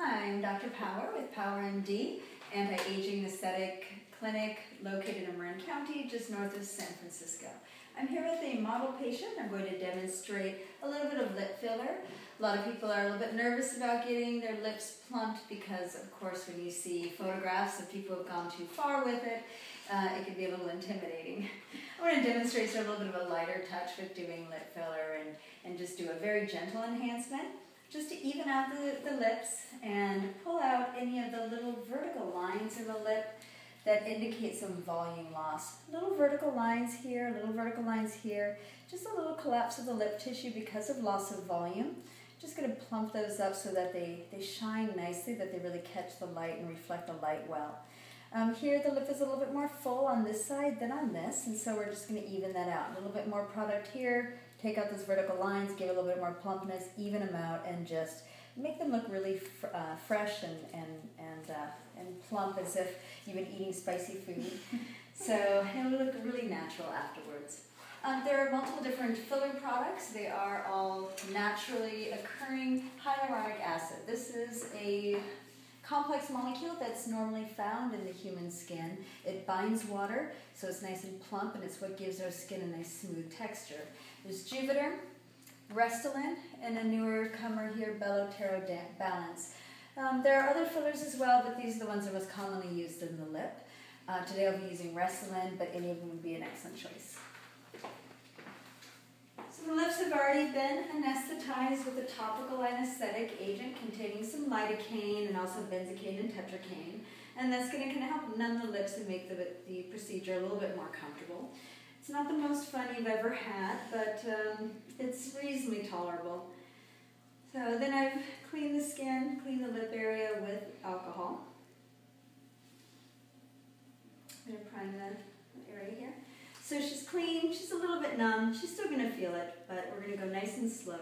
I'm Dr. Power with PowerMD, Anti-Aging Aesthetic Clinic located in Marin County, just north of San Francisco. I'm here with a model patient. I'm going to demonstrate a little bit of lip filler. A lot of people are a little bit nervous about getting their lips plumped because, of course, when you see photographs of people who have gone too far with it, it can be a little intimidating. I want to demonstrate a little bit of a lighter touch with doing lip filler and just do a very gentle enhancement, just to even out the lips and pull out any of the little vertical lines in the lip that indicate some volume loss. Little vertical lines here, little vertical lines here, just a little collapse of the lip tissue because of loss of volume. Just going to plump those up so that they shine nicely, that they really catch the light and reflect the light well. Here the lip is a little bit more full on this side than on this, and so we're just going to even that out. A little bit more product here, take out those vertical lines, give it a little bit more plumpness, even them out, and just make them look really fresh and plump, as if you've been eating spicy food. So it'll look really natural afterwards. There are multiple different filler products. They are all naturally occurring hyaluronic acid. This is a complex molecule that's normally found in the human skin. It binds water, so it's nice and plump, and it's what gives our skin a nice smooth texture. There's Juvederm, Restylane, and a newer comer here, Balance. There are other fillers as well, but these are the ones that are most commonly used in the lip. Today I'll be using Restylane, but any of them would be an excellent choice. So the lips have already been anesthetized with a topical anesthetic agent containing some lidocaine and also benzocaine and tetracaine. And that's going to kind of help numb the lips and make the procedure a little bit more comfortable. It's not the most fun you've ever had, but it's reasonably tolerable. So then I've cleaned the skin, cleaned the lip area with alcohol. I'm going to prime the area here. So she's clean, she's a little bit numb, she's still going to feel it, but we're going to go nice and slow.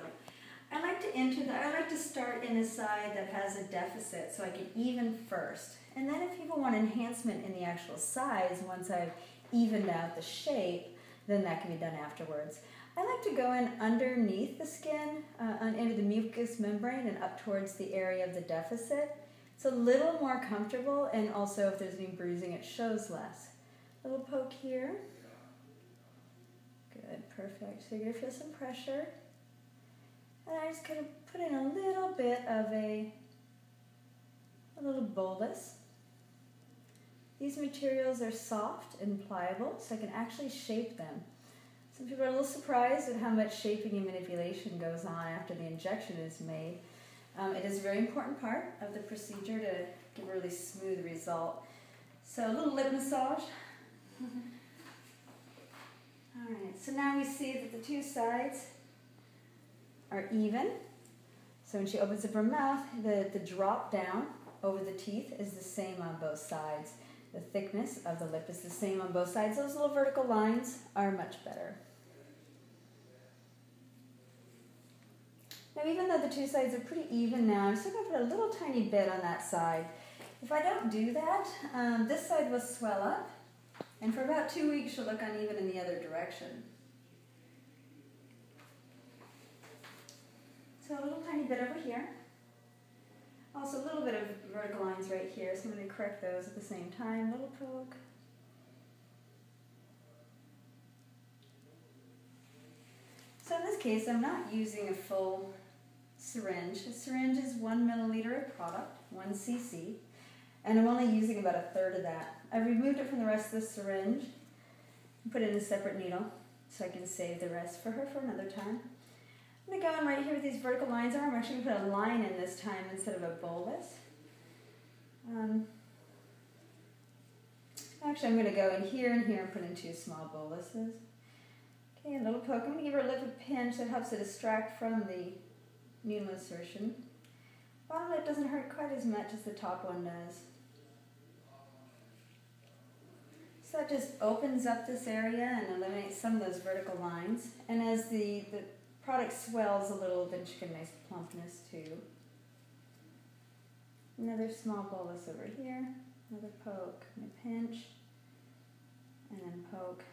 I like to start in a side that has a deficit so I can even first. And then if people want enhancement in the actual size, once I've evened out the shape, then that can be done afterwards. I like to go in underneath the skin, into the mucous membrane and up towards the area of the deficit. It's a little more comfortable, and also if there's any bruising, it shows less. A little poke here. Good, perfect. So you're going to feel some pressure. And I just kind of put in a little bit of a little bolus. These materials are soft and pliable, so I can actually shape them. Some people are a little surprised at how much shaping and manipulation goes on after the injection is made. It is a very important part of the procedure to give a really smooth result. So a little lip massage. Alright, so now we see that the two sides are even. So when she opens up her mouth, the drop down over the teeth is the same on both sides. The thickness of the lip is the same on both sides. Those little vertical lines are much better. Now, even though the two sides are pretty even now, I'm still going to put a little tiny bit on that side. If I don't do that, this side will swell up, and for about 2 weeks she'll look uneven in the other direction. So a little tiny bit over here. Also a little bit of vertical lines right here, so I'm going to correct those at the same time. Little poke. So in this case, I'm not using a full syringe. A syringe is 1 milliliter of product, 1 cc, and I'm only using about a third of that. I've removed it from the rest of the syringe and put it in a separate needle so I can save the rest for her for another time. I'm going to go in right here with these vertical lines. I'm actually going to put a line in this time instead of a bolus. Actually, I'm going to go in here and here and put in 2 small boluses. Okay, a little poke. I'm going to give her a lip a pinch that helps to distract from the needle insertion. Bottom lip doesn't hurt quite as much as the top one does. So that just opens up this area and eliminates some of those vertical lines. And as the product swells a little, then she gets a nice plumpness too. Another small bolus over here, another poke, and a pinch, and then poke.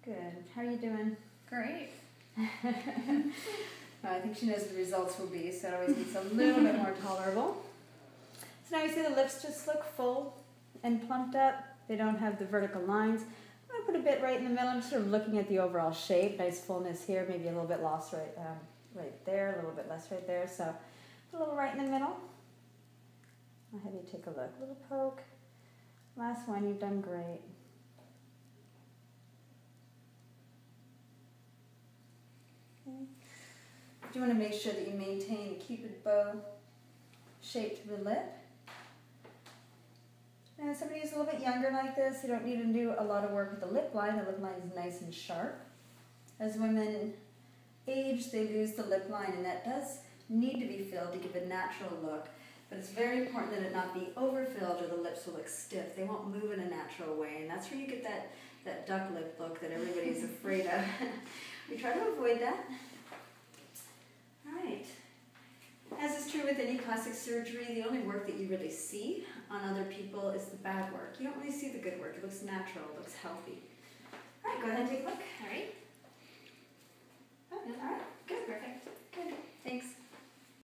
Good. How are you doing? Great. I think she knows the results will be, so it always gets a little bit more tolerable. So now you see the lips just look full and plumped up. They don't have the vertical lines. I'm going to put a bit right in the middle. I'm sort of looking at the overall shape. Nice fullness here, maybe a little bit lost right there, a little bit less right there. So a little right in the middle. I'll have you take a look. A little poke. Last one, you've done great. Okay. You want to make sure that you maintain the cupid bow shape to the lip. And if somebody who's a little bit younger like this, you don't need to do a lot of work with the lip line. The lip line is nice and sharp. As women age, they lose the lip line, and that does need to be filled to give a natural look. But it's very important that it not be overfilled or the lips will look stiff. They won't move in a natural way, and that's where you get that duck lip look that everybody's afraid of. We try to avoid that. All right. As is true with any plastic surgery, the only work that you really see on other people is the bad work. You don't really see the good work. It looks natural, it looks healthy. All right, go ahead and take a look. All right.